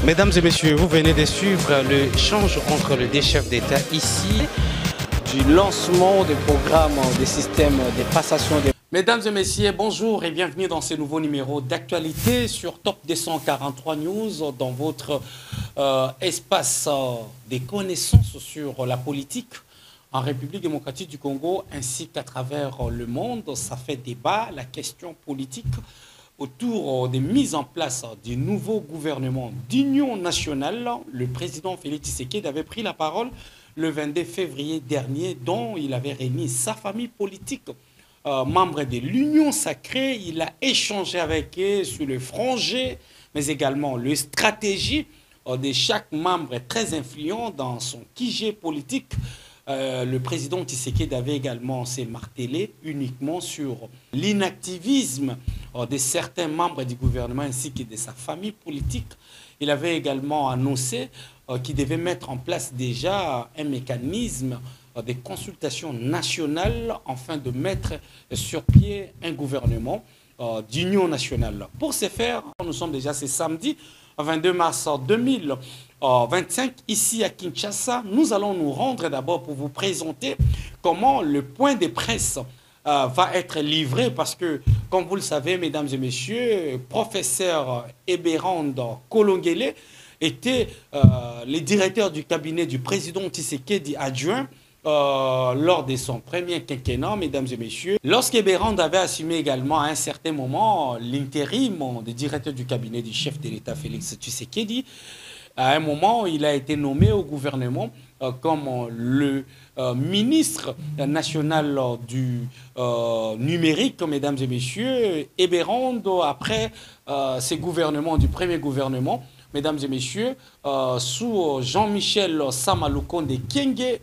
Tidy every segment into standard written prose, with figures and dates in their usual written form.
Mesdames et messieurs, vous venez de suivre l'échange entre les deux chefs d'État ici du lancement des programmes des systèmes de passation des... Mesdames et messieurs, bonjour et bienvenue dans ce nouveau numéro d'actualité sur Top 243 News, dans votre espace des connaissances sur la politique en République démocratique du Congo ainsi qu'à travers le monde. Ça fait débat, la question politique autour des mises en place du nouveau gouvernement d'union nationale. Le président Félix Tshisekedi avait pris la parole le 22 février dernier, dont il avait réuni sa famille politique, membre de l'Union sacrée. Il a échangé avec eux sur le frangé, mais également la stratégie de chaque membre très influent dans son QG politique. Le président Tshisekedi avait également s'est martelé uniquement sur l'inactivisme de certains membres du gouvernement ainsi que de sa famille politique. Il avait également annoncé qu'il devait mettre en place déjà un mécanisme de consultation nationale afin de mettre sur pied un gouvernement d'union nationale. Pour ce faire, nous sommes déjà ce samedi 22 mars 2025 ici à Kinshasa. Nous allons nous rendre d'abord pour vous présenter comment le point de presse va être livré parce que, comme vous le savez, mesdames et messieurs, professeur Eberand Kolongele était le directeur du cabinet du président Tshisekedi adjoint lors de son premier quinquennat, mesdames et messieurs. Lorsqu'Eberand avait assumé également à un certain moment l'intérim de directeur du cabinet du chef de l'État Félix Tshisekedi, à un moment, il a été nommé au gouvernement comme le ministre national du numérique, mesdames et messieurs. Eberand, après ce gouvernement, du premier gouvernement, mesdames et messieurs, sous Jean-Michel Samalukonde Kyenge,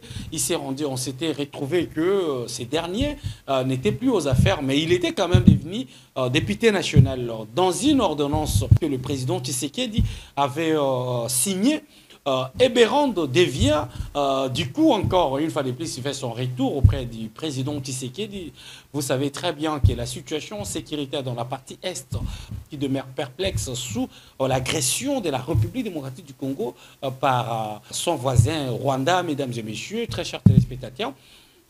on s'était retrouvé que ces derniers n'étaient plus aux affaires, mais il était quand même devenu député national. Dans une ordonnance que le président Tshisekedi avait signée, Eberand devient, du coup, encore une fois de plus, il fait son retour auprès du président Tshisekedi. Vous savez très bien que la situation sécuritaire dans la partie Est, qui demeure perplexe sous l'agression de la République démocratique du Congo par son voisin Rwanda, mesdames et messieurs, très chers téléspectateurs,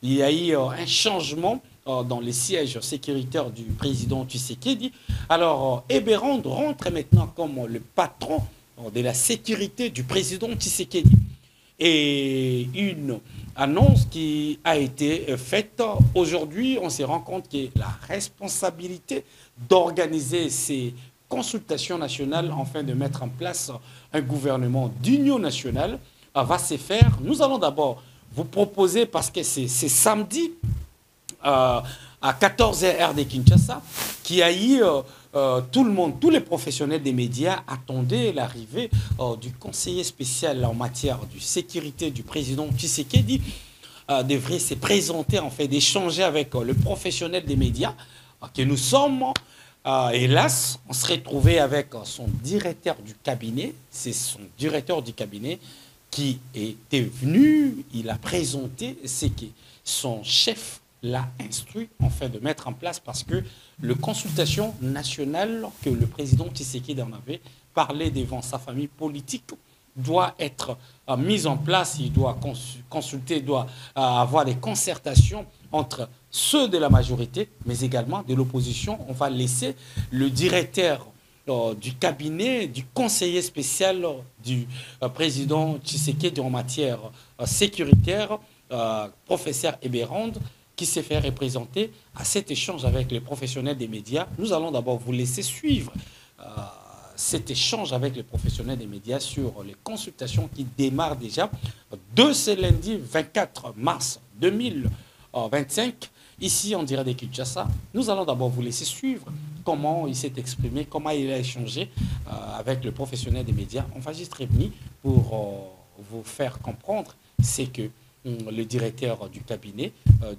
il y a eu un changement dans les sièges sécuritaires du président Tshisekedi. Alors, Eberand rentre maintenant comme le patron de la sécurité du président Tshisekedi. Et une annonce qui a été faite aujourd'hui, on se rend compte que la responsabilité d'organiser ces consultations nationales afin de mettre en place un gouvernement d'union nationale va se faire. Nous allons d'abord vous proposer, parce que c'est samedi à 14h heure de Kinshasa, qui a eu tout le monde, tous les professionnels des médias attendaient l'arrivée du conseiller spécial en matière de sécurité du président Tshisekedi, devrait se présenter, en fait, d'échanger avec le professionnel des médias que nous sommes. Hélas, on se retrouvait avec son directeur du cabinet. C'est son directeur du cabinet qui était venu, il a présenté ce que son chef l'a instruit en fait de mettre en place, parce que la consultation nationale que le président Tshisekedi en avait parlé devant sa famille politique doit être mise en place. Il doit consulter, doit avoir des concertations entre ceux de la majorité, mais également de l'opposition. On va laisser le directeur du cabinet, du conseiller spécial du président Tshisekedi en matière sécuritaire, professeur Eberand, qui s'est fait représenter à cet échange avec les professionnels des médias. Nous allons d'abord vous laisser suivre cet échange avec les professionnels des médias sur les consultations qui démarrent déjà de ce lundi 24 mars 2025, ici en direct de Kinshasa. Nous allons d'abord vous laisser suivre comment il s'est exprimé, comment il a échangé avec le professionnel des médias. On va juste revenir pour vous faire comprendre c'est que le directeur du cabinet,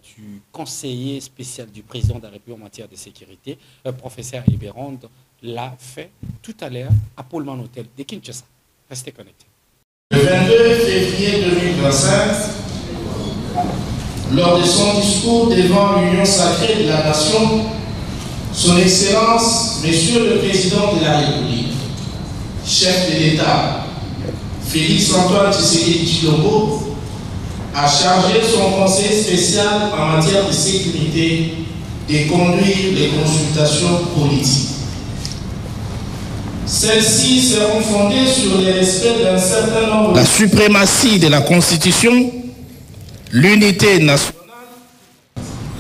du conseiller spécial du président de la République en matière de sécurité, professeur Eberand, l'a fait tout à l'heure à Pullman Hotel de Kinshasa. Restez connectés. Le 22 février 2025, lors de son discours devant l'Union sacrée de la Nation, Son Excellence, Monsieur le Président de la République, chef de l'État, Félix Antoine Tshisekedi Tshilombo, a chargé son conseil spécial en matière de sécurité de conduire les consultations politiques. Celles-ci seront fondées sur le respect d'un certain nombre. La suprématie de la Constitution, l'unité nationale,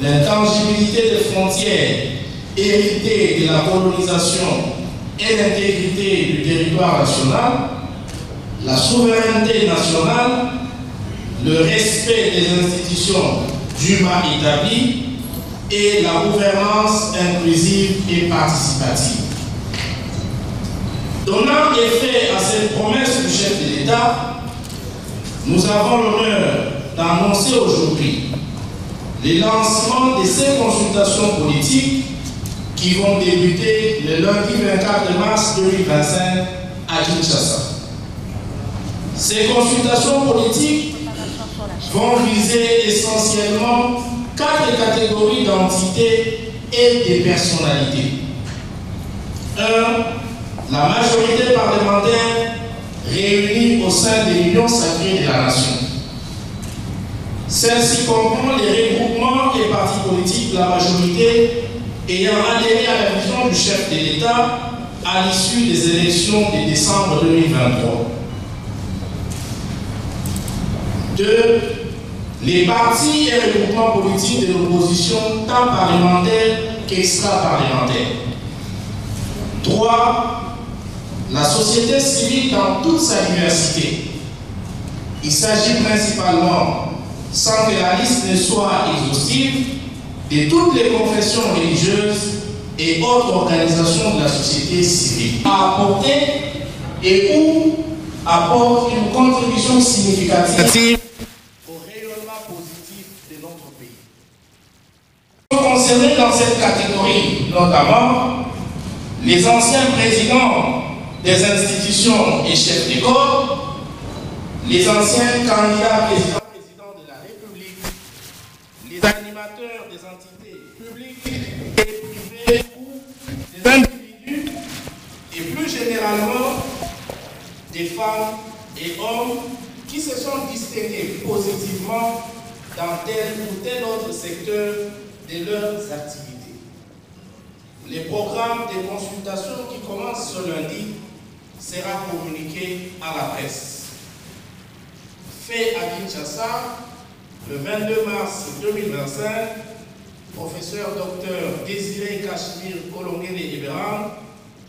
l'intangibilité des frontières héritées de la colonisation et l'intégrité du territoire national, la souveraineté nationale, le respect des institutions dûment établies et la gouvernance inclusive et participative. Donnant effet à cette promesse du chef de l'État, nous avons l'honneur d'annoncer aujourd'hui le lancement de ces consultations politiques qui vont débuter le lundi 24 mars 2025 à Kinshasa. Ces consultations politiques vont viser essentiellement 4 catégories d'entités et de personnalités. 1. La majorité parlementaire réunie au sein de l'Union sacrée de la nation. Celle-ci comprend les regroupements et partis politiques de la majorité ayant adhéré à la vision du chef de l'État à l'issue des élections de décembre 2023. 2. Les partis et regroupements politiques de l'opposition, tant parlementaires qu'extra-parlementaires. 3. La société civile dans toute sa diversité. Il s'agit principalement, sans que la liste ne soit exhaustive, de toutes les confessions religieuses et autres organisations de la société civile. À apporter et ou apporte une contribution significative au rayonnement positif de notre pays. Concernés dans cette catégorie, notamment les anciens présidents des institutions et chefs d'école, les anciens candidats présidents de la République, les animateurs des entités publiques et privées ou des individus, et plus généralement des femmes et hommes qui se sont distingués positivement dans tel ou tel autre secteur de leurs activités. Les programmes de consultation qui commencent ce lundi sera communiqué à la presse. Fait à Kinshasa, le 22 mars 2025, professeur Dr Désiré Cachemire Kolongele Eberam,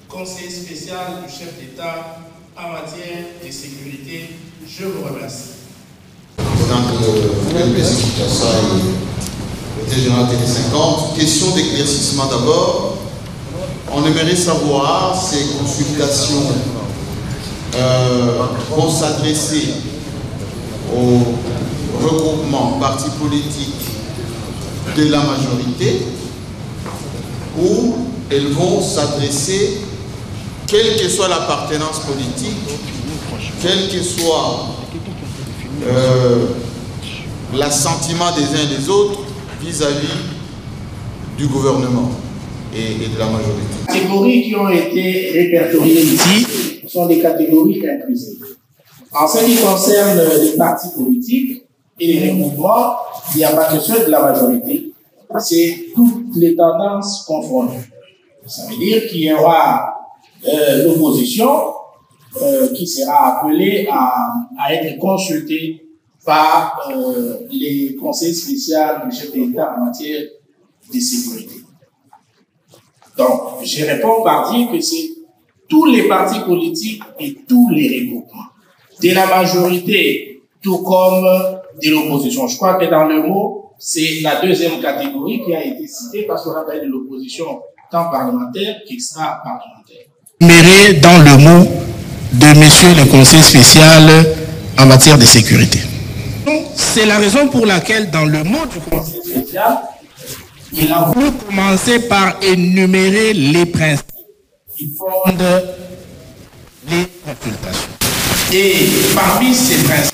conseiller spécial du chef d'État en matière de sécurité. Je vous remercie. Donc, le MPC Kinshasa et le général Télé 50. Question d'éclaircissement d'abord. On aimerait savoir ces consultations vont s'adresser aux regroupements partis politiques de la majorité ou elles vont s'adresser, quelle que soit l'appartenance politique, quel que soit l'assentiment des uns et des autres vis-à-vis du gouvernement et de la majorité. Les catégories qui ont été répertoriées ici sont des catégories inclusives. En ce qui concerne les partis politiques et les regroupements, il n'y a pas que ceux de la majorité, c'est toutes les tendances confondues. Ça veut dire qu'il y aura l'opposition qui sera appelée à être consultée par les conseils spéciaux du chef d'État en matière de sécurité. Donc, je réponds par dire que c'est tous les partis politiques et tous les regroupements, de la majorité, tout comme de l'opposition. Je crois que dans le mot, c'est la deuxième catégorie qui a été citée parce qu'on a parlé de l'opposition tant parlementaire qu'extra-parlementaire. Mais dans le mot de monsieur le conseiller spécial en matière de sécurité. C'est la raison pour laquelle dans le mot du conseiller spécial, il a voulu commencer par énumérer les principes qui fondent les consultations. Et parmi ces principes,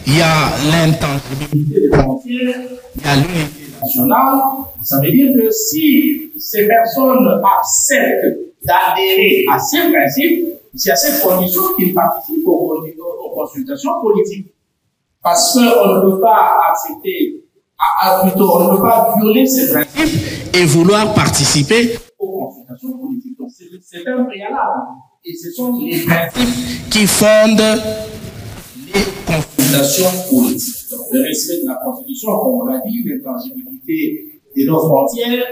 il y a l'intangibilité des frontières, il y a l'unité nationale. Ça veut dire que si ces personnes acceptent d'adhérer à ces principes, c'est à cette condition qu'ils participent aux consultation politique. Parce qu'on ne peut pas accepter, plutôt, on ne peut pas violer ces principes et vouloir participer aux consultations politiques. Donc, c'est un préalable. Et ce sont les principes qui fondent les consultations politiques. Donc, le respect de la Constitution, comme on l'a dit, l'intangibilité de nos frontières,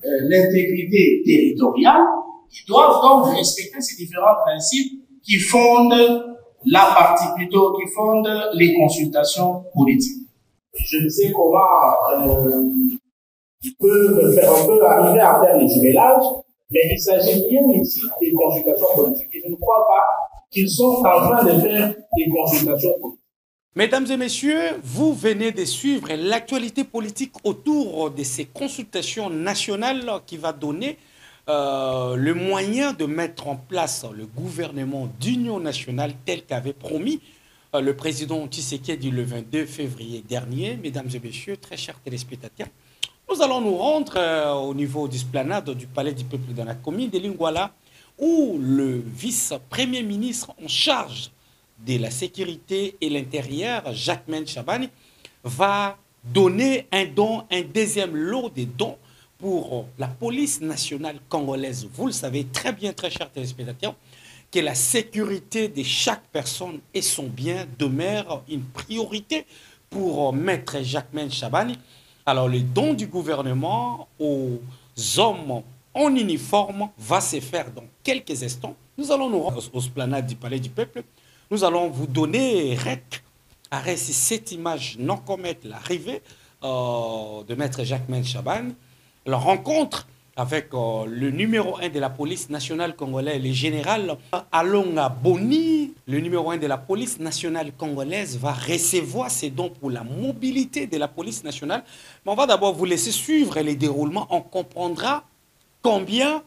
l'intégrité territoriale, ils doivent donc respecter ces différents principes qui fondent la partie plutôt, qui fondent les consultations politiques. Je ne sais comment on peut arriver à faire les jumelages, mais il s'agit bien ici des consultations politiques. Et je ne crois pas qu'ils sont en train de faire des consultations politiques. Mesdames et messieurs, vous venez de suivre l'actualité politique autour de ces consultations nationales qui va donner le moyen de mettre en place le gouvernement d'union nationale tel qu'avait promis le président Tshisekedi le 22 février dernier. Mesdames et messieurs, très chers téléspectateurs, nous allons nous rendre au niveau d'esplanade du Palais du Peuple dans la commune de Lingwala, où le vice-premier ministre en charge de la sécurité et l'intérieur, Jacquemain Chabani, va donner un don, un deuxième lot de dons pour la police nationale congolaise. Vous le savez très bien, très chers téléspectateurs, que la sécurité de chaque personne et son bien demeure une priorité pour Maître Jacquemain Chabani. Alors, le don du gouvernement aux hommes en uniforme va se faire dans quelques instants. Nous allons nous rendre aux esplanades du Palais du Peuple. Nous allons vous donner cette image non commettre l'arrivée de Maître Jacquemain Chabani, la rencontre avec le numéro 1 de la police nationale congolaise, le général Alonga Boni. Le numéro 1 de la police nationale congolaise va recevoir ces dons pour la mobilité de la police nationale. Mais on va d'abord vous laisser suivre les déroulements. On comprendra combien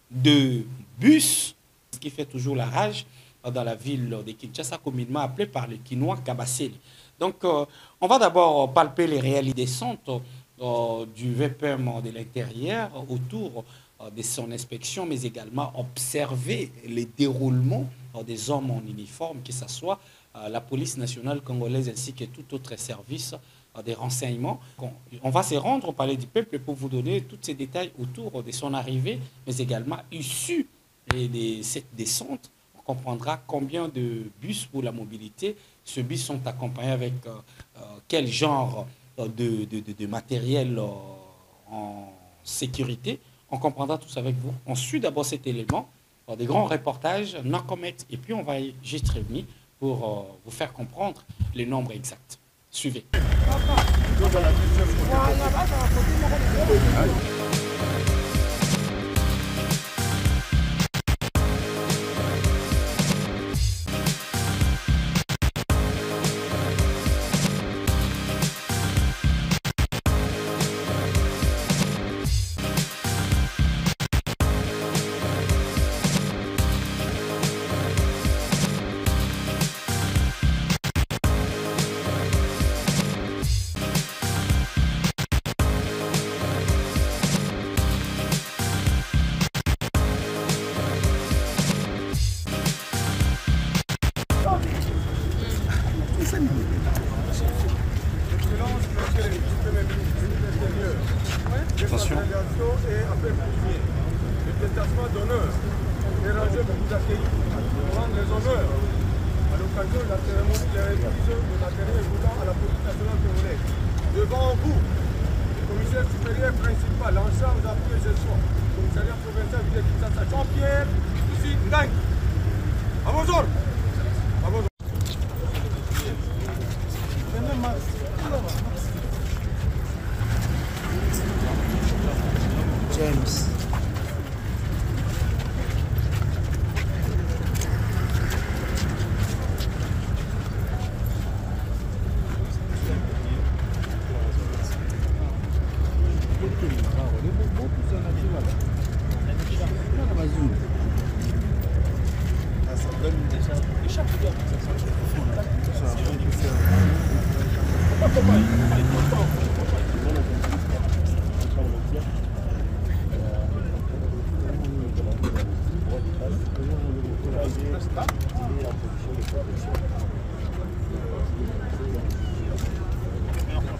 de bus, ce qui fait toujours la rage dans la ville de Kinshasa, communément appelée par les Kinois Kabaseli. Donc, on va d'abord palper les réalités descentes du VPM de l'intérieur autour de son inspection, mais également observer les déroulements des hommes en uniforme, que ce soit la police nationale congolaise ainsi que tout autre service des renseignements. On va se rendre au Palais du Peuple pour vous donner tous ces détails autour de son arrivée, mais également issu de cette descente. On comprendra combien de bus pour la mobilité. Ces bus sont accompagnés avec quel genre de matériel en sécurité. On comprendra tout ça avec vous. On suit d'abord cet élément, des grands reportages, non comètes, et puis on va juste revenir pour vous faire comprendre les nombres exacts. Suivez. Attention. Et appel coutumier. Le détachement d'honneur est rangé pour vous accueillir, pour rendre les honneurs à l'occasion de la cérémonie de remise de matériel roulant à la police nationale congolaise. Devant vous, le commissaire supérieur principal, l'ensemble d'appui et gestion, le commissariat provincial de Kinshasa, Jean-Pierre, ici, Ndang. À vos ordres. À vos ordres. James.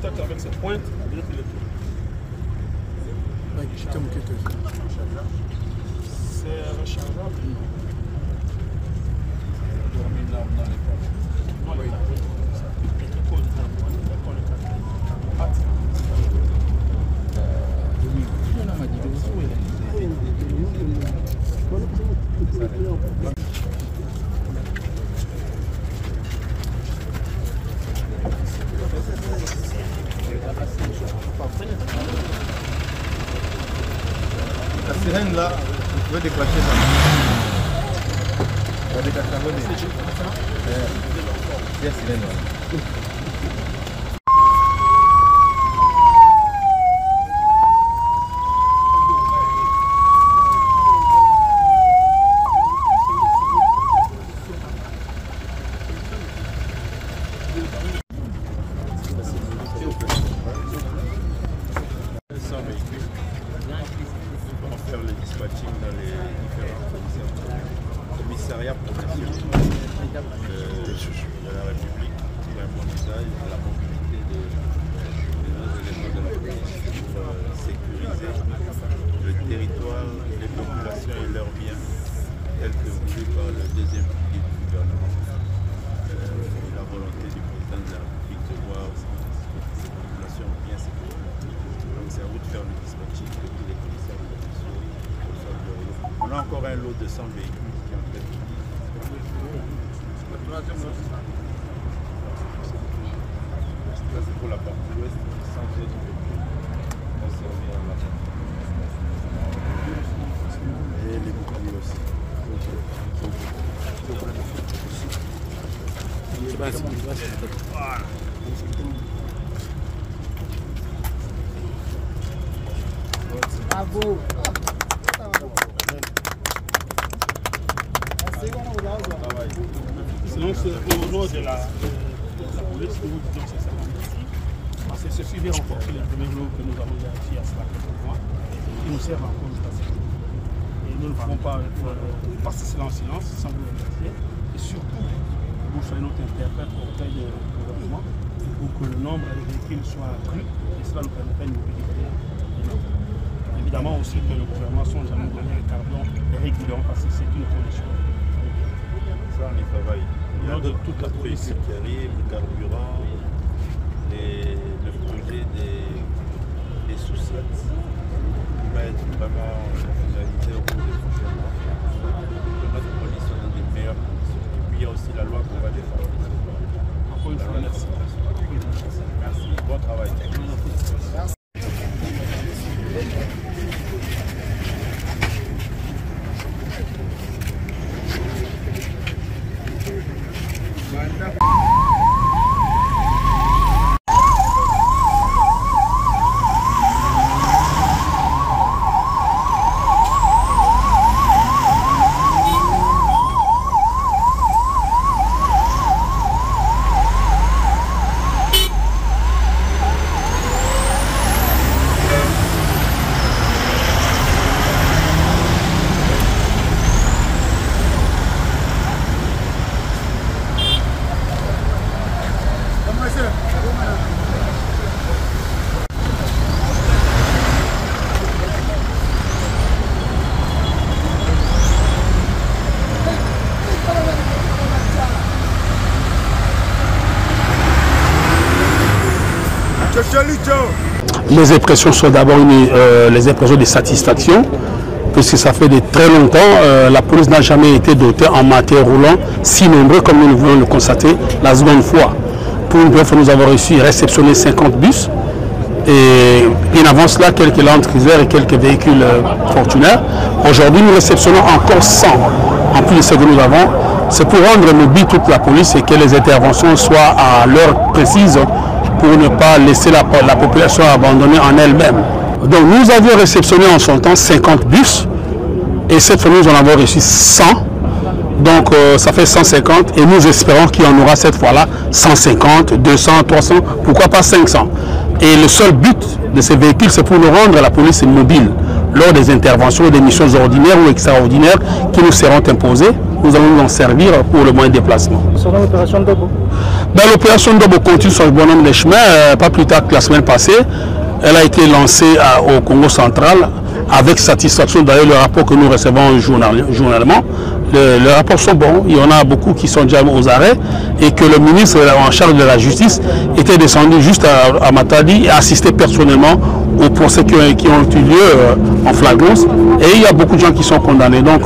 contact avec cette pointe, on dirait qu'il est tout. C'est rechargeable. La sirène là, vous pouvez déclencher ça. La déclencher. C'est la sirène là. Faire le dispatching dans les différents commissariats provinciaux de la République pour un bon usage de la mobilité de nos éléments de la police pour sécuriser le territoire, les populations et leurs biens tels que voulus par le deuxième pilier du gouvernement et la volonté du président de la République de voir ces populations bien sécurisées. Donc c'est à vous de faire le dispatching de tous les commissaires de la police. On a encore un lot de 100 véhicules qui ont été ça c'est pour la partie ouest, 100 véhicules vont servir à la et les boucliers aussi. Bravo. Sinon, c'est au nom de la police que nous disons que c'est ça. Parce que c'est suivi renforcer les premiers lots que nous avons ici à cela quelques mois, qui nous servent encore jusqu'à ce jour. Et nous ne pouvons pas passer cela en silence sans vous remercier. Et surtout, vous soyez notre interprète auprès du gouvernement pour que le nombre de véhicules soit accru et cela nous permettrait de mobiliser les nombres. Évidemment aussi que le gouvernement songe à nous donner un carburant régulièrement parce que c'est une condition. Ça, on y travaille. Il y a de toute la police qui arrive, le carburant, le projet des sous-sites qui va être vraiment la finalité au cours des prochains mois. Que notre police soit dans des meilleures conditions. Et puis il y a aussi la loi qu'on va défendre. Encore une fois, merci. Merci. Bon travail. Merci. Les impressions sont d'abord les impressions de satisfaction, puisque ça fait de très longtemps, la police n'a jamais été dotée en matériel roulant si nombreux comme nous voulons le constater la seconde fois. Pour une première fois, nous avons réussi à réceptionner 50 bus et bien avant cela, quelques Land Cruiser et quelques véhicules Fortuner. Aujourd'hui, nous réceptionnons encore 100 en plus de ce que nous avons. C'est pour rendre mobile toute la police et que les interventions soient à l'heure précise, pour ne pas laisser la population abandonnée en elle-même. Donc nous avions réceptionné en son temps 50 bus et cette fois nous en avons reçu 100. Donc ça fait 150 et nous espérons qu'il y en aura cette fois-là 150, 200, 300, pourquoi pas 500. Et le seul but de ces véhicules, c'est pour nous rendre la police mobile lors des interventions, des missions ordinaires ou extraordinaires qui nous seront imposées. Nous allons nous en servir pour le moyen de déplacement. Sur l'opération Dogo. L'opération Ndobo continue son bonhomme de chemin, pas plus tard que la semaine passée. Elle a été lancée au Congo central avec satisfaction. D'ailleurs, le rapport que nous recevons journalement, les rapports sont bons. Il y en a beaucoup qui sont déjà aux arrêts et que le ministre en charge de la justice était descendu juste à Matadi et assisté personnellement aux procès qui ont eu lieu en flagrance. Et il y a beaucoup de gens qui sont condamnés. Donc,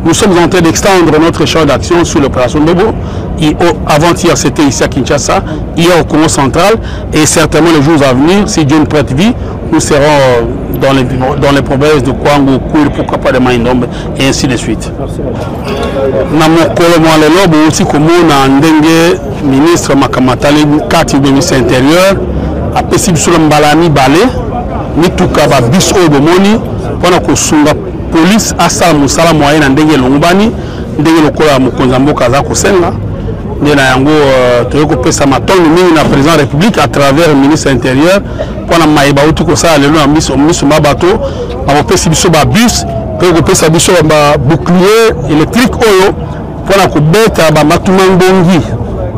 nous sommes en train d'extendre notre champ d'action sur l'opération Ndobo. Avant-hier, c'était ici à Kinshasa, hier au Congo central, et certainement les jours à venir, si Dieu nous prête vie, nous serons dans les provinces de Kwango, Kouil, pourquoi pas de Maïndombe, et ainsi de suite. Ministre Makamatali, Kati du ministre intérieur, a possible sur le Mbalani Balé, Mituka Babis Obomoni, pendant que Sunga police a ça, Moussala moyen en Denge Longbani, Denge Lokola Mukonzambo Kazako Senga. Nous avons président de la République à travers le ministre intérieur pour la maïba tout ça le ministre Mabato a fait un bus pour un bouclier électrique pour la coupe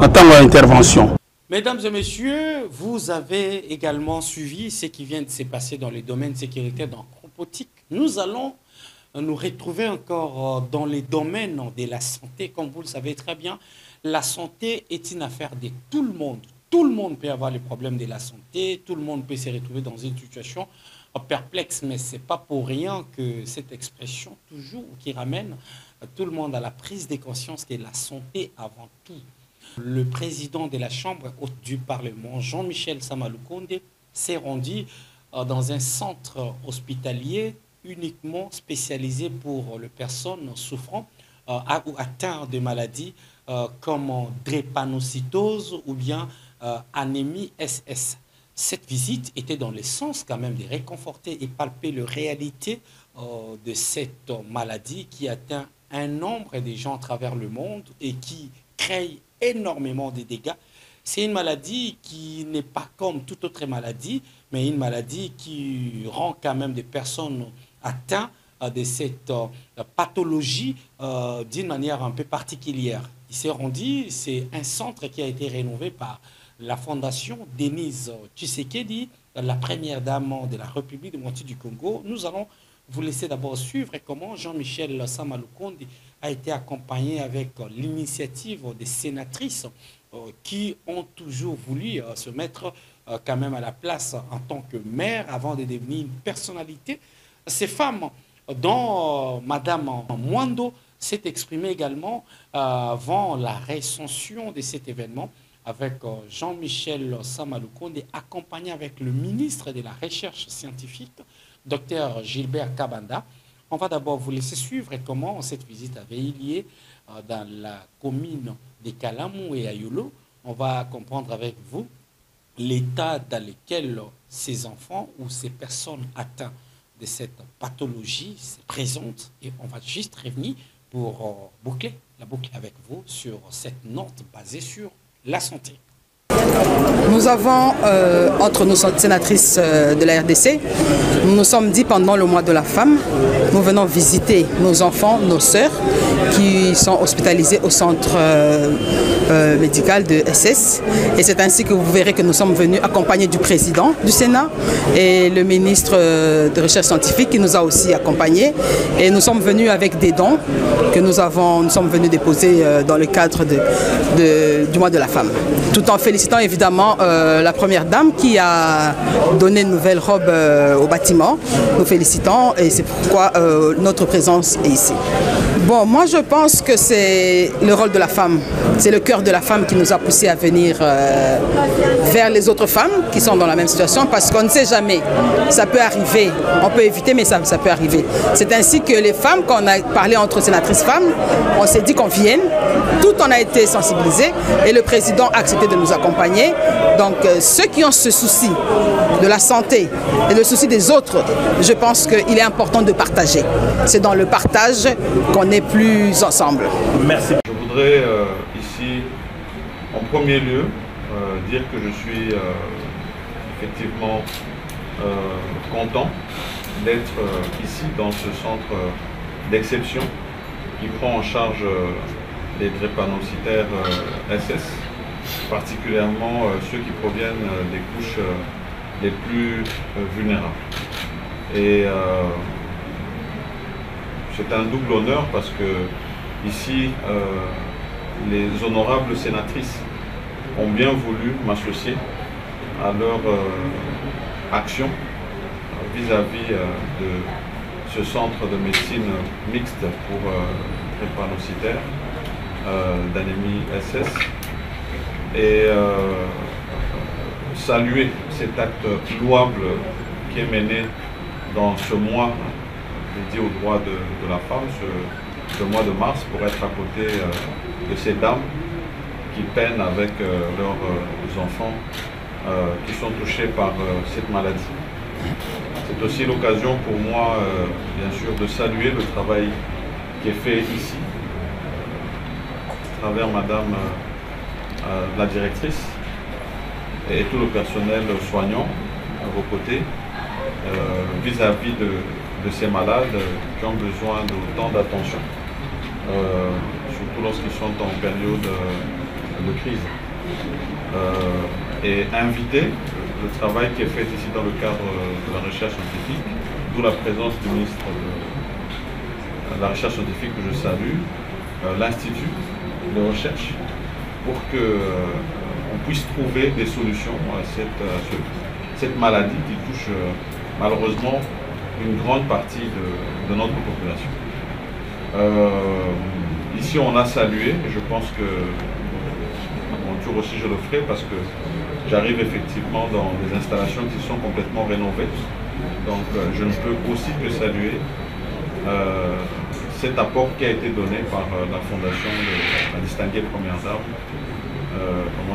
à intervention. Mesdames et messieurs, vous avez également suivi ce qui vient de se passer dans les domaines sécuritaires dans Kropotnik. Nous allons nous retrouver encore dans les domaines de la santé. Comme vous le savez très bien, la santé est une affaire de tout le monde. Tout le monde peut avoir les problèmes de la santé, tout le monde peut se retrouver dans une situation perplexe, mais ce n'est pas pour rien que cette expression toujours qui ramène tout le monde à la prise de conscience que la santé avant tout. Le président de la Chambre haute du Parlement, Jean-Michel Samalukonde, s'est rendu dans un centre hospitalier uniquement spécialisé pour les personnes souffrant ou atteintes de maladies comme drépanocytose ou bien anémie SS. Cette visite était dans le sens quand même de réconforter et palper la réalité de cette maladie qui atteint un nombre de gens à travers le monde et qui crée énormément de dégâts. C'est une maladie qui n'est pas comme toute autre maladie, mais une maladie qui rend quand même des personnes atteintes de cette pathologie d'une manière un peu particulière. Il s'est rendu, c'est un centre qui a été rénové par la fondation Denise Tshisekedi, la première dame de la République démocratique du Congo. Nous allons vous laisser d'abord suivre comment Jean-Michel Samalukonde a été accompagné avec l'initiative des sénatrices qui ont toujours voulu se mettre quand même à la place en tant que maire avant de devenir une personnalité. Ces femmes dont Madame Mwando s'est exprimée également avant la recension de cet événement avec Jean-Michel Samalukonde, accompagné avec le ministre de la Recherche scientifique, Dr Gilbert Kabanda. On va d'abord vous laisser suivre comment cette visite avait eu lieu dans la commune de Kalamou et Ayolo. On va comprendre avec vous l'état dans lequel ces enfants ou ces personnes atteintes de cette pathologie se présentent. Et on va juste revenir pour boucler la boucle avec vous sur cette note basée sur la santé. Nous avons, entre nos sénatrices de la RDC, nous nous sommes dit pendant le mois de la femme, nous venons visiter nos enfants, nos sœurs, qui sont hospitalisés au centre médical de SS. Et c'est ainsi que vous verrez que nous sommes venus accompagnés du président du Sénat et le ministre de Recherche scientifique qui nous a aussi accompagnés. Et nous sommes venus avec des dons que nous sommes venus déposer dans le cadre du mois de la femme. Tout en félicitant évidemment la première dame qui a donné une nouvelle robe au bâtiment. Nous félicitons et c'est pourquoi notre présence est ici. Bon, moi je pense que c'est le rôle de la femme, c'est le cœur de la femme qui nous a poussé à venir vers les autres femmes qui sont dans la même situation parce qu'on ne sait jamais, ça peut arriver, on peut éviter mais ça peut arriver. C'est ainsi que les femmes, quand on a parlé entre sénatrices femmes, on s'est dit qu'on vienne, tout on a été sensibilisés et le président a accepté de nous accompagner. Donc ceux qui ont ce souci de la santé et le souci des autres, je pense qu'il est important de partager. C'est dans le partage qu'on est plus ensemble. Merci. Je voudrais ici, en premier lieu, dire que je suis effectivement content d'être ici dans ce centre d'exception qui prend en charge les drépanocytaires SS. particulièrement ceux qui proviennent des couches les plus vulnérables. Et c'est un double honneur parce que ici, les honorables sénatrices ont bien voulu m'associer à leur action vis-à-vis de ce centre de médecine mixte pour drépanocytaire d'anémie SS et saluer cet acte louable qui est mené dans ce mois dédié aux droits de la femme, ce mois de mars, pour être à côté de ces dames qui peinent avec leurs enfants qui sont touchés par cette maladie. C'est aussi l'occasion pour moi, bien sûr, de saluer le travail qui est fait ici, à travers Madame la directrice et tout le personnel soignant à vos côtés, vis-à-vis de ces malades qui ont besoin d'autant d'attention, surtout lorsqu'ils sont en période de crise. Et inviter le travail qui est fait ici dans le cadre de la recherche scientifique, d'où la présence du ministre de la recherche scientifique que je salue, l'Institut de recherche, pour qu'on puisse trouver des solutions à cette maladie qui touche malheureusement une grande partie de notre population. Ici on a salué, et je pense que à mon tour aussi je le ferai parce que j'arrive effectivement dans des installations qui sont complètement rénovées. Donc je ne peux aussi que saluer cet apport qui a été donné par la fondation de la distinguée première dame,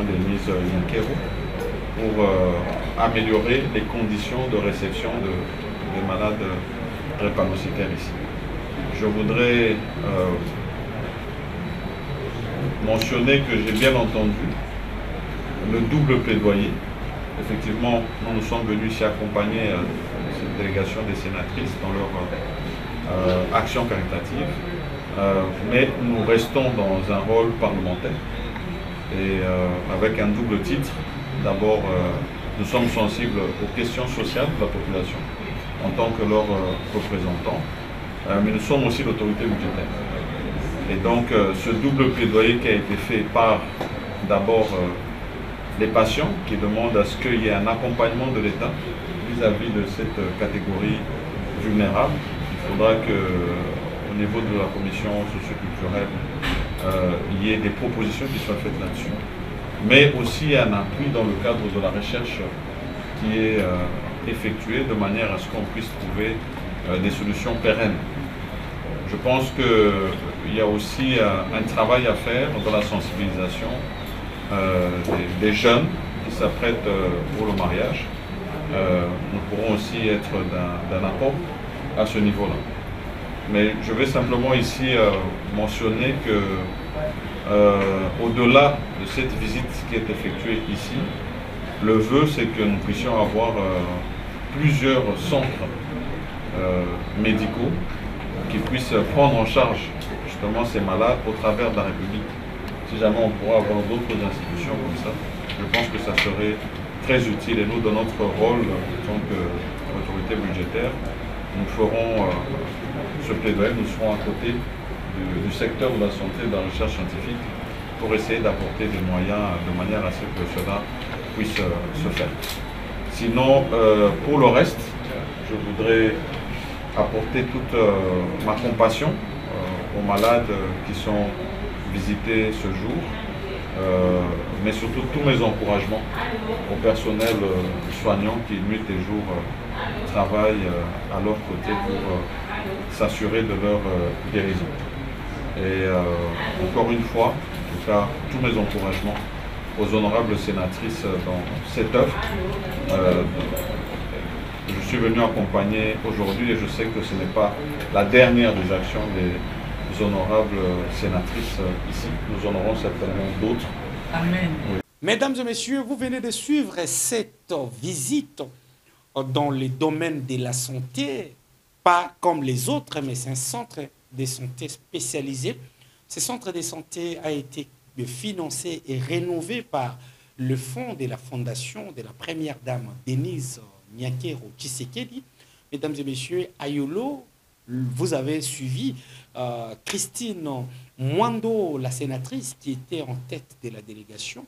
Denise Yankero, pour améliorer les conditions de réception des malades drépanocytaires ici. Je voudrais mentionner que j'ai bien entendu le double plaidoyer. Effectivement, nous sommes venus ici accompagner cette délégation des sénatrices dans leur action caritative, mais nous restons dans un rôle parlementaire et avec un double titre. D'abord, nous sommes sensibles aux questions sociales de la population en tant que leurs représentants, mais nous sommes aussi l'autorité budgétaire. Et donc, ce double plaidoyer qui a été fait par d'abord les patients qui demandent à ce qu'il y ait un accompagnement de l'État vis-à-vis de cette catégorie vulnérable. Il faudra qu'au niveau de la commission socioculturelle, il y ait des propositions qui soient faites là-dessus. Mais aussi un appui dans le cadre de la recherche qui est effectuée de manière à ce qu'on puisse trouver des solutions pérennes. Je pense qu'il y a aussi un travail à faire dans la sensibilisation des jeunes qui s'apprêtent pour le mariage. Nous pourrons aussi être d'un apport à ce niveau-là. Mais je vais simplement ici mentionner que au-delà de cette visite qui est effectuée ici, le vœu c'est que nous puissions avoir plusieurs centres médicaux qui puissent prendre en charge justement ces malades au travers de la République. Si jamais on pourra avoir d'autres institutions comme ça, je pense que ça serait très utile. Et nous, dans notre rôle en tant qu'autorité budgétaire, nous ferons ce plaidoyer, nous serons à côté du secteur de la santé et de la recherche scientifique pour essayer d'apporter des moyens de manière à ce que cela puisse se faire. Sinon, pour le reste, je voudrais apporter toute ma compassion aux malades qui sont visités ce jour, mais surtout tous mes encouragements au personnel soignant qui nuit et jour travaille à leur côté pour s'assurer de leur guérison. Et encore une fois, en tout cas, tous mes encouragements aux honorables sénatrices dans cette œuvre. Je suis venu accompagner aujourd'hui et je sais que ce n'est pas la dernière des actions des honorables sénatrices ici. Nous en aurons certainement d'autres. Amen. Oui. Mesdames et messieurs, vous venez de suivre cette visite dans les domaines de la santé, pas comme les autres, mais c'est un centre de santé spécialisé. Ce centre de santé a été financé et rénové par le fonds de la fondation de la première dame Denise Nyakero Tshisekedi. Mesdames et messieurs, à Yolo, vous avez suivi Christine Mwando, la sénatrice, qui était en tête de la délégation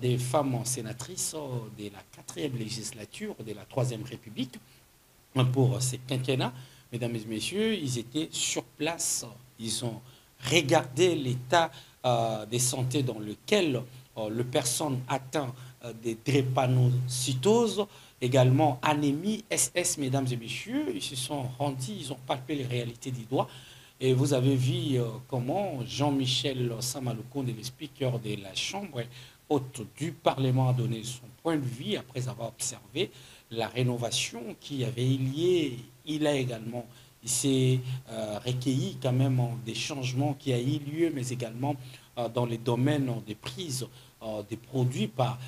des femmes sénatrices de la 4e législature de la 3e République pour ces quinquennats. Mesdames et messieurs, ils étaient sur place, ils ont regardé l'état de santé dans lequel les personnes atteintes de drépanocytose, également anémie, SS, mesdames et messieurs, ils se sont rendus, ils ont palpé les réalités du doigt. Et vous avez vu comment Jean-Michel Samaloukonde, le speaker de la Chambre haute du Parlement, a donné son point de vue après avoir observé la rénovation qui avait lieu. Il a également, il s'est recueilli quand même des changements qui a eu lieu, mais également dans les domaines des prises des produits par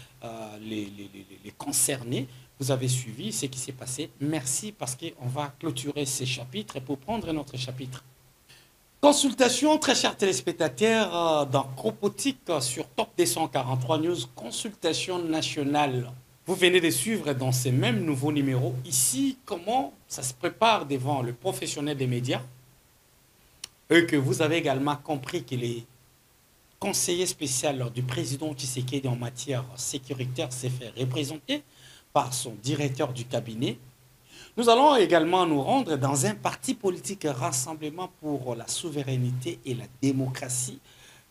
les concernés. Vous avez suivi ce qui s'est passé. Merci, parce qu'on va clôturer ces chapitres pour prendre notre chapitre. Consultation, très chers téléspectateurs, dans Cropotique sur Top 243 News, consultation nationale. Vous venez de suivre dans ces mêmes nouveaux numéros ici comment ça se prépare devant le professionnel des médias et que vous avez également compris que les conseillers spéciaux du président Tshisekedi en matière sécuritaire s'est fait représenter par son directeur du cabinet. Nous allons également nous rendre dans un parti politique, Rassemblement pour la souveraineté et la démocratie,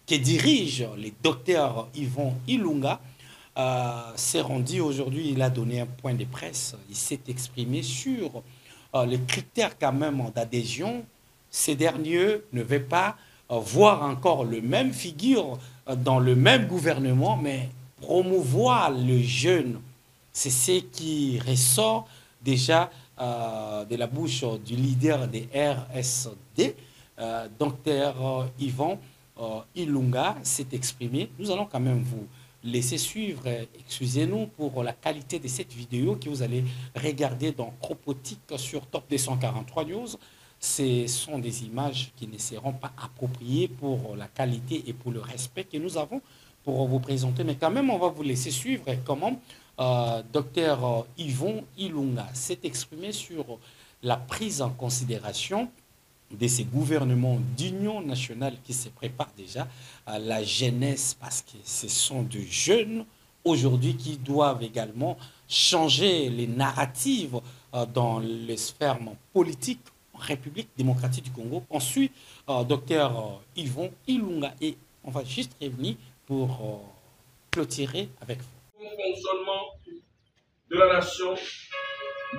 qui dirige le docteur Yvon Ilunga. S'est rendu aujourd'hui, il a donné un point de presse, il s'est exprimé sur les critères quand même d'adhésion. Ces derniers ne veulent pas voir encore le même figure dans le même gouvernement, mais promouvoir le jeune. C'est ce qui ressort déjà de la bouche du leader des RSD, Dr Yvon Ilunga s'est exprimé. Nous allons quand même vous laisser suivre, excusez-nous pour la qualité de cette vidéo que vous allez regarder dans Cropotique sur Top 243 News. Ce sont des images qui ne seront pas appropriées pour la qualité et pour le respect que nous avons pour vous présenter. Mais quand même, on va vous laisser suivre comment Dr Yvon Ilunga s'est exprimé sur la prise en considération de ces gouvernements d'union nationale qui se préparent déjà à la jeunesse, parce que ce sont des jeunes aujourd'hui qui doivent également changer les narratives dans les sphères politiques en République démocratique du Congo. Ensuite, Dr Yvon Ilunga, et on va juste revenir pour clôturer avec vous. Fonctionnement de la nation,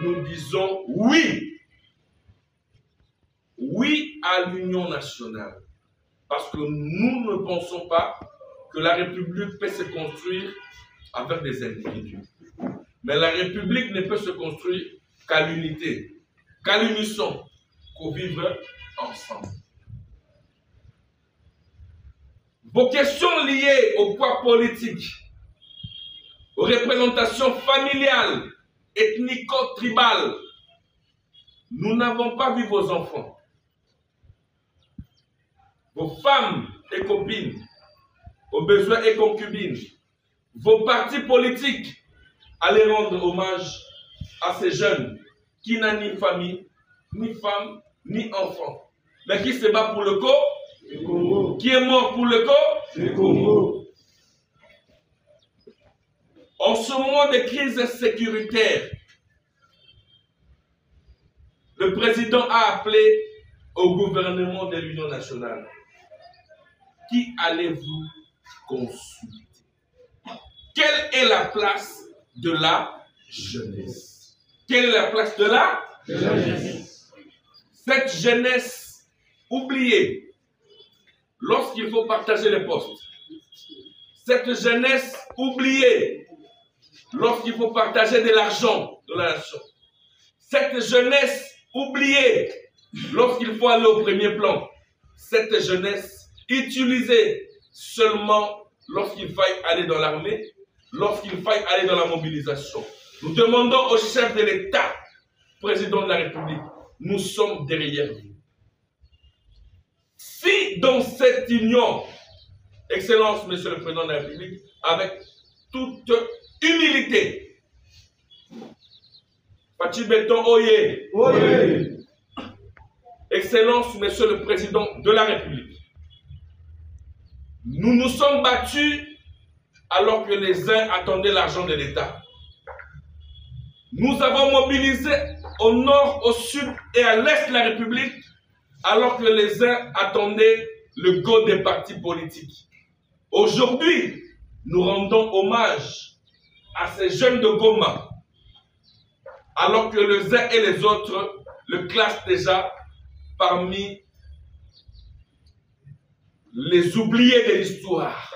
nous disons oui. Oui à l'union nationale. Parce que nous ne pensons pas que la République peut se construire avec des individus. Mais la République ne peut se construire qu'à l'unité, qu'à l'unisson, qu'au vivre ensemble. Vos questions liées au poids politique, aux représentations familiales, ethnico-tribales, nous n'avons pas vu vos enfants, vos femmes et copines, aux besoins et concubines, vos partis politiques, allez rendre hommage à ces jeunes qui n'ont ni famille, ni femme, ni enfant, mais qui se bat pour le Congo, qui est mort pour le Congo. En ce moment de crise sécuritaire, le président a appelé au gouvernement de l'Union nationale. Qui allez-vous consulter? Quelle est la place de la jeunesse? Quelle est la place de la jeunesse? Cette jeunesse oubliée lorsqu'il faut partager les postes. Cette jeunesse oubliée lorsqu'il faut partager de l'argent de la nation. Cette jeunesse oubliée lorsqu'il faut aller au premier plan. Cette jeunesse utilisée seulement lorsqu'il faille aller dans l'armée, lorsqu'il faille aller dans la mobilisation. Nous demandons au chef de l'État, président de la République, nous sommes derrière vous. Si dans cette union, Excellence, Monsieur le Président de la République, avec toute humilité. Fatih Béton, oyez. Oyez. Excellence, Monsieur le Président de la République, nous nous sommes battus alors que les uns attendaient l'argent de l'État. Nous avons mobilisé au nord, au sud et à l'est de la République alors que les uns attendaient le go des partis politiques. Aujourd'hui, nous rendons hommage à ces jeunes de Goma alors que les uns et les autres le classent déjà parmi les oubliés de l'histoire.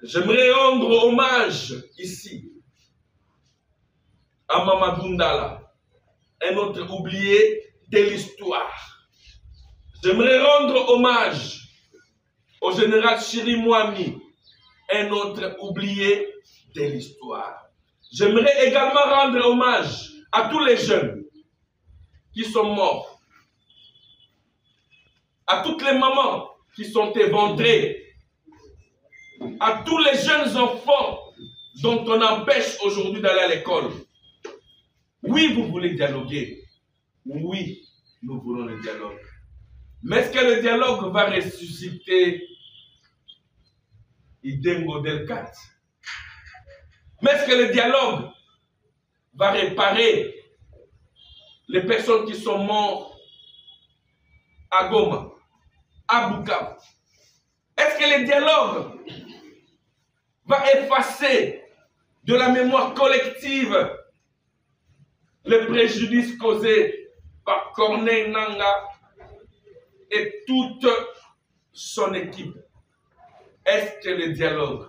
J'aimerais rendre hommage ici à Mamadou Ndala, un autre oublié de l'histoire. J'aimerais rendre hommage au général Chiri Mouami, un autre oublié de l'histoire. J'aimerais également rendre hommage à tous les jeunes qui sont morts, à toutes les mamans qui sont éventrées, à tous les jeunes enfants dont on empêche aujourd'hui d'aller à l'école. Oui, vous voulez dialoguer. Oui, nous voulons le dialogue. Mais est-ce que le dialogue va ressusciter Idengo Delcat? Mais est-ce que le dialogue va réparer les personnes qui sont mortes à Goma, à Bukavu? Est-ce que le dialogue va effacer de la mémoire collective les préjudices causés par Corneille Nangaa et toute son équipe? Est-ce que le dialogue?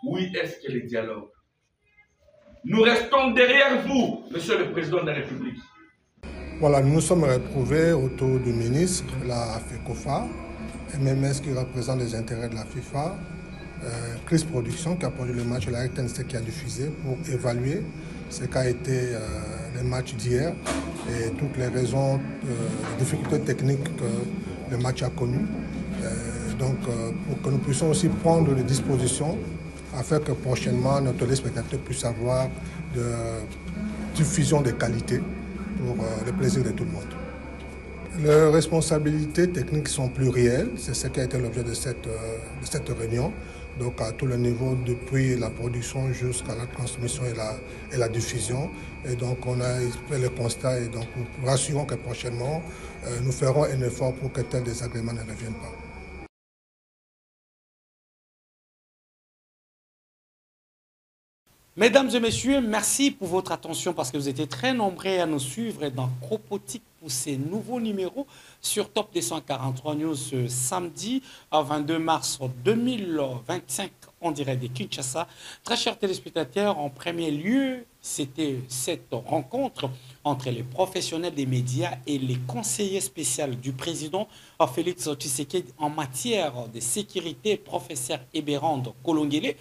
Oui, est-ce que le dialogue? Nous restons derrière vous, Monsieur le Président de la République. Voilà, nous nous sommes retrouvés autour du ministre, la FECOFA, MMS qui représente les intérêts de la FIFA, Chris Production qui a produit le match et la RTNC qui a diffusé pour évaluer ce qu'a été le match d'hier et toutes les raisons, les difficultés techniques que le match a connues. Donc pour que nous puissions aussi prendre des dispositions afin que prochainement nos téléspectateurs puissent avoir de diffusion de qualité pour le plaisir de tout le monde. Les responsabilités techniques sont plurielles, c'est ce qui a été l'objet de cette réunion. Donc à tous les niveaux, depuis la production jusqu'à la transmission et la diffusion. Et donc on a fait le constat et donc nous rassurons que prochainement nous ferons un effort pour que tel désagrément ne revienne pas. Mesdames et messieurs, merci pour votre attention parce que vous étiez très nombreux à nous suivre dans Cropotique pour ces nouveaux numéros sur Top 243 News ce samedi 22 mars 2025 en direct de Kinshasa. Très chers téléspectateurs, en premier lieu, c'était cette rencontre entre les professionnels des médias et les conseillers spéciaux du président Félix Tshisekedi en matière de sécurité, professeur Eberand Kolongele,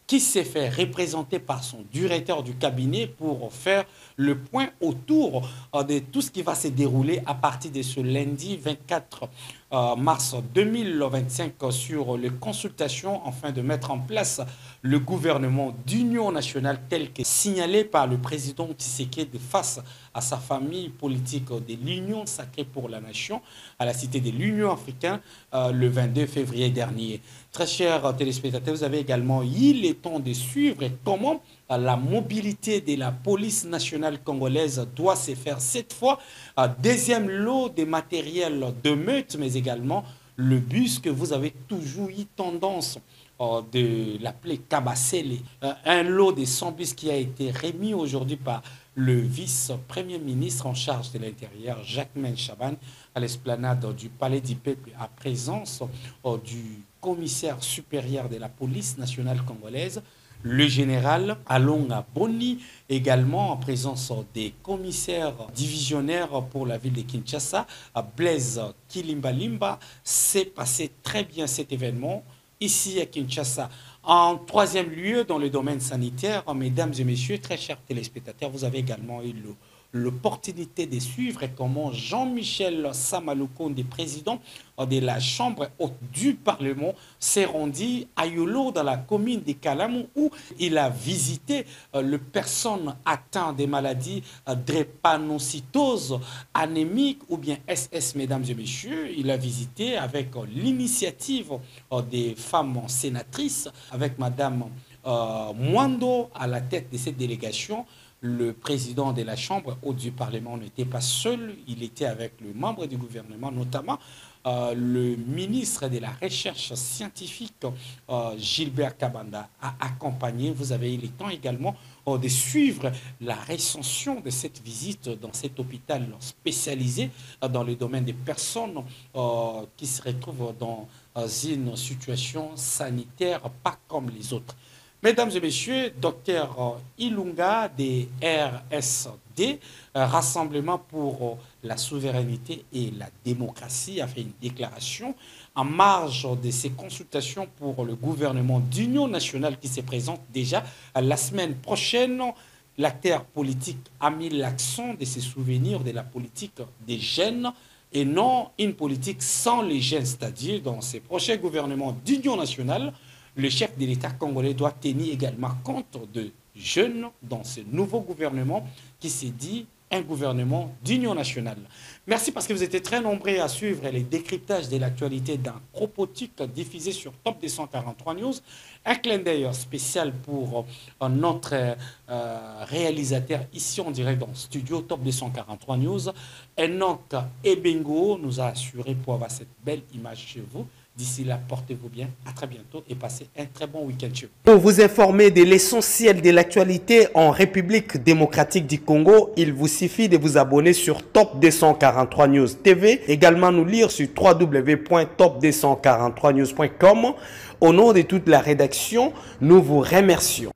qui s'est fait représenter par son directeur du cabinet pour faire le point autour de tout ce qui va se dérouler à partir de ce lundi 24 mars 2025 sur les consultations afin de mettre en place le gouvernement d'union nationale tel que signalé par le président Tshisekedi face à sa famille politique de l'Union sacrée pour la nation à la cité de l'Union africaine le 22 février dernier. Très chers téléspectateurs, vous avez également eu le temps de suivre comment la mobilité de la police nationale congolaise doit se faire cette fois. Deuxième lot de matériel de meute, mais également le bus que vous avez toujours eu tendance de l'appeler Kabassele. Un lot de 100 bus qui a été remis aujourd'hui par le vice-premier ministre en charge de l'Intérieur, Jacquemain Chaban, à l'esplanade du Palais du Peuple, à présence du commissaire supérieur de la police nationale congolaise, le général Alonga Boni, également en présence des commissaires divisionnaires pour la ville de Kinshasa, Blaise Kilimbalimba. C'est passé très bien cet événement ici à Kinshasa. En troisième lieu, dans le domaine sanitaire, mesdames et messieurs, très chers téléspectateurs, vous avez également eu l'opportunité de suivre comment Jean-Michel Samalukonde, président de la Chambre haute du Parlement, s'est rendu à Yolo dans la commune de Kalamou où il a visité les personnes atteintes des maladies drépanocytose anémique ou bien SS, mesdames et messieurs. Il a visité avec l'initiative des femmes sénatrices, avec madame Mwando à la tête de cette délégation. Le président de la Chambre haute du Parlement n'était pas seul, il était avec le membre du gouvernement, notamment le ministre de la Recherche scientifique, Gilbert Kabanda, a accompagné. Vous avez eu le temps également de suivre la recension de cette visite dans cet hôpital spécialisé dans le domaine des personnes qui se retrouvent dans une situation sanitaire pas comme les autres. Mesdames et messieurs, Dr Ilunga des RSD, Rassemblement pour la souveraineté et la démocratie, a fait une déclaration en marge de ces consultations pour le gouvernement d'union nationale qui se présente déjà la semaine prochaine. L'acteur politique a mis l'accent de se souvenir de la politique des jeunes et non une politique sans les jeunes, c'est-à-dire dans ces prochains gouvernements d'union nationale, le chef de l'État congolais doit tenir également compte de jeunes dans ce nouveau gouvernement qui s'est dit un gouvernement d'union nationale. Merci parce que vous étiez très nombreux à suivre les décryptages de l'actualité d'un Cropotique diffusé sur Top 243 News. Un clin d'œil spécial pour notre réalisateur ici en direct dans le studio Top 243 News. Enoch Ebengo nous a assuré pour avoir cette belle image chez vous. D'ici là, portez-vous bien, à très bientôt et passez un très bon week-end. Pour vous informer de l'essentiel de l'actualité en République démocratique du Congo, il vous suffit de vous abonner sur Top 243 News TV, également nous lire sur www.top243news.com. Au nom de toute la rédaction, nous vous remercions.